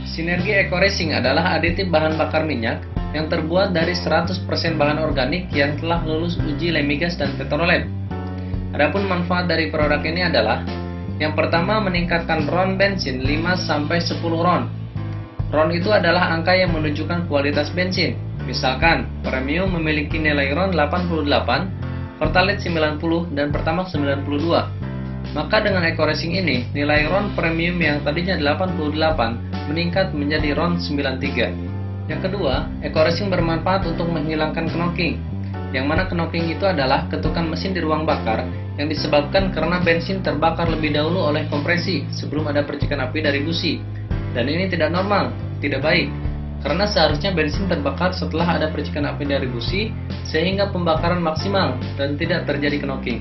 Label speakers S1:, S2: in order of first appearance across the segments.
S1: Sinergi Eco Racing adalah aditif bahan bakar minyak yang terbuat dari 100% bahan organik yang telah lulus uji Lemigas dan Petrolab. Adapun manfaat dari produk ini adalah yang pertama, meningkatkan RON bensin 5-10 RON. RON itu adalah angka yang menunjukkan kualitas bensin. Misalkan, Premium memiliki nilai RON 88, Pertalite 90, dan Pertamax 92. Maka dengan Eco Racing ini, nilai RON Premium yang tadinya 88 meningkat menjadi RON 93. Yang kedua, Eco Racing bermanfaat untuk menghilangkan knocking, yang mana knocking itu adalah ketukan mesin di ruang bakar yang disebabkan karena bensin terbakar lebih dahulu oleh kompresi sebelum ada percikan api dari busi. Dan ini tidak normal, tidak baik, karena seharusnya bensin terbakar setelah ada percikan api dari busi sehingga pembakaran maksimal dan tidak terjadi knocking.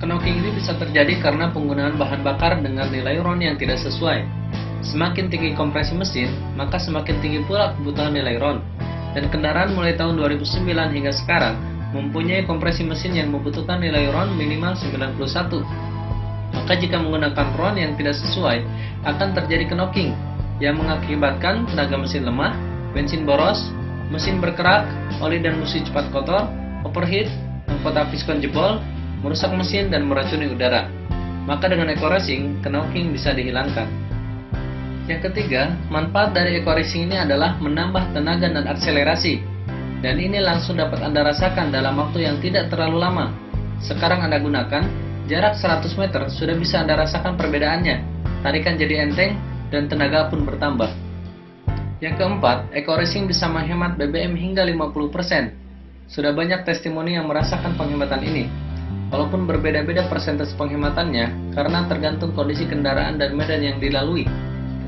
S1: Knocking ini bisa terjadi karena penggunaan bahan bakar dengan nilai RON yang tidak sesuai. Semakin tinggi kompresi mesin, maka semakin tinggi pula kebutuhan nilai RON. Dan kendaraan mulai tahun 2009 hingga sekarang mempunyai kompresi mesin yang membutuhkan nilai RON minimal 91. Maka jika menggunakan RON yang tidak sesuai, akan terjadi knocking yang mengakibatkan tenaga mesin lemah, bensin boros, mesin berkerak, oli dan busi cepat kotor, overheat, mahkota piskon jebol, merusak mesin dan meracuni udara. Maka dengan Eco Racing, knocking bisa dihilangkan. Yang ketiga, manfaat dari Eco Racing ini adalah menambah tenaga dan akselerasi. Dan ini langsung dapat Anda rasakan dalam waktu yang tidak terlalu lama. Sekarang Anda gunakan, jarak 100 meter sudah bisa Anda rasakan perbedaannya. Tarikan jadi enteng dan tenaga pun bertambah. Yang keempat, Eco Racing bisa menghemat BBM hingga 50%. Sudah banyak testimoni yang merasakan penghematan ini. Walaupun berbeda-beda persentase penghematannya karena tergantung kondisi kendaraan dan medan yang dilalui,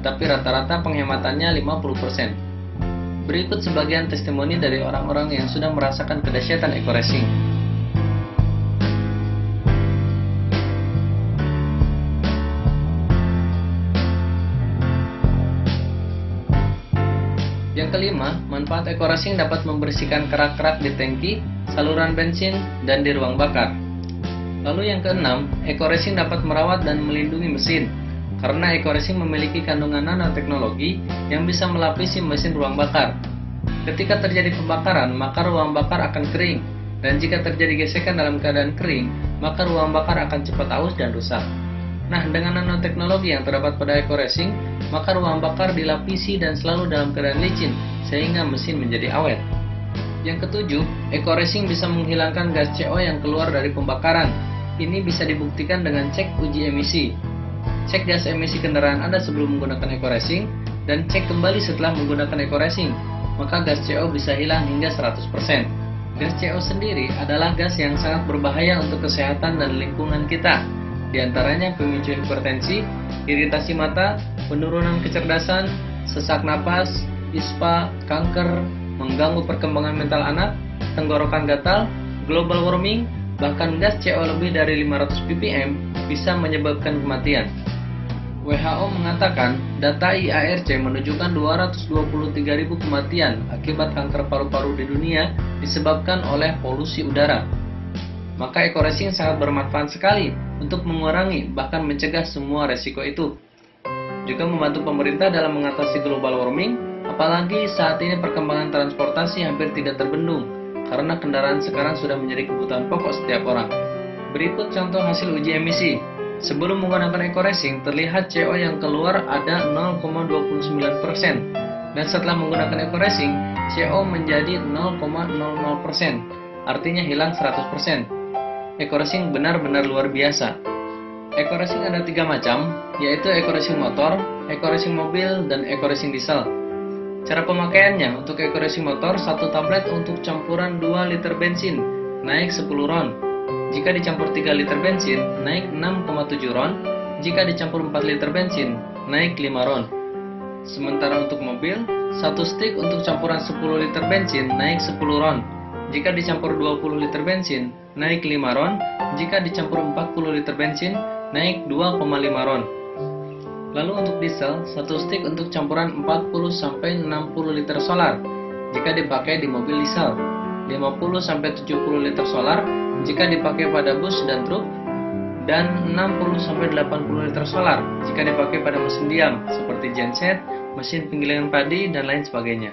S1: tetapi rata-rata penghematannya 50%. Berikut sebagian testimoni dari orang-orang yang sudah merasakan kedahsyatan Eco Racing. Yang kelima, manfaat Eco Racing dapat membersihkan kerak-kerak di tangki, saluran bensin, dan di ruang bakar. Lalu yang keenam, Eco Racing dapat merawat dan melindungi mesin, karena Eco Racing memiliki kandungan nanoteknologi yang bisa melapisi mesin ruang bakar. Ketika terjadi pembakaran, maka ruang bakar akan kering, dan jika terjadi gesekan dalam keadaan kering, maka ruang bakar akan cepat aus dan rusak. Nah, dengan nanoteknologi yang terdapat pada Eco Racing, maka ruang bakar dilapisi dan selalu dalam keadaan licin, sehingga mesin menjadi awet. Yang ketujuh, Eco Racing bisa menghilangkan gas CO yang keluar dari pembakaran. Ini bisa dibuktikan dengan cek uji emisi. Cek gas emisi kendaraan Anda sebelum menggunakan Eco Racing, dan cek kembali setelah menggunakan Eco Racing. Maka gas CO bisa hilang hingga 100%. Gas CO sendiri adalah gas yang sangat berbahaya untuk kesehatan dan lingkungan kita. Di antaranya pemicu hipertensi, iritasi mata, penurunan kecerdasan, sesak napas, ispa, kanker, mengganggu perkembangan mental anak, tenggorokan gatal, global warming, bahkan gas CO lebih dari 500 ppm bisa menyebabkan kematian. WHO mengatakan data IARC menunjukkan 223.000 kematian akibat kanker paru-paru di dunia disebabkan oleh polusi udara. Maka Eco Racing sangat bermanfaat sekali untuk mengurangi bahkan mencegah semua resiko itu. Juga membantu pemerintah dalam mengatasi global warming, apalagi saat ini perkembangan transportasi hampir tidak terbendung karena kendaraan sekarang sudah menjadi kebutuhan pokok setiap orang. Berikut contoh hasil uji emisi. Sebelum menggunakan Eco Racing, terlihat CO yang keluar ada 0,29%. Dan setelah menggunakan Eco Racing, CO menjadi 0,00%. Artinya hilang 100%. Eco Racing benar-benar luar biasa. Eco Racing ada 3 macam, yaitu Eco Racing motor, Eco Racing mobil, dan Eco Racing diesel. Cara pemakaiannya, untuk Eco Racing motor, 1 tablet untuk campuran 2 liter bensin, naik 10 RON. Jika dicampur 3 liter bensin, naik 6,7 RON. Jika dicampur 4 liter bensin, naik 5 RON. Sementara untuk mobil, 1 stick untuk campuran 10 liter bensin, naik 10 RON. Jika dicampur 20 liter bensin, naik 5 RON. Jika dicampur 40 liter bensin, naik 2,5 RON. Lalu untuk diesel, 1 stick untuk campuran 40-60 liter solar jika dipakai di mobil diesel, 50-70 liter solar jika dipakai pada bus dan truk, dan 60-80 liter solar jika dipakai pada mesin diam seperti genset, mesin penggilingan padi, dan lain sebagainya.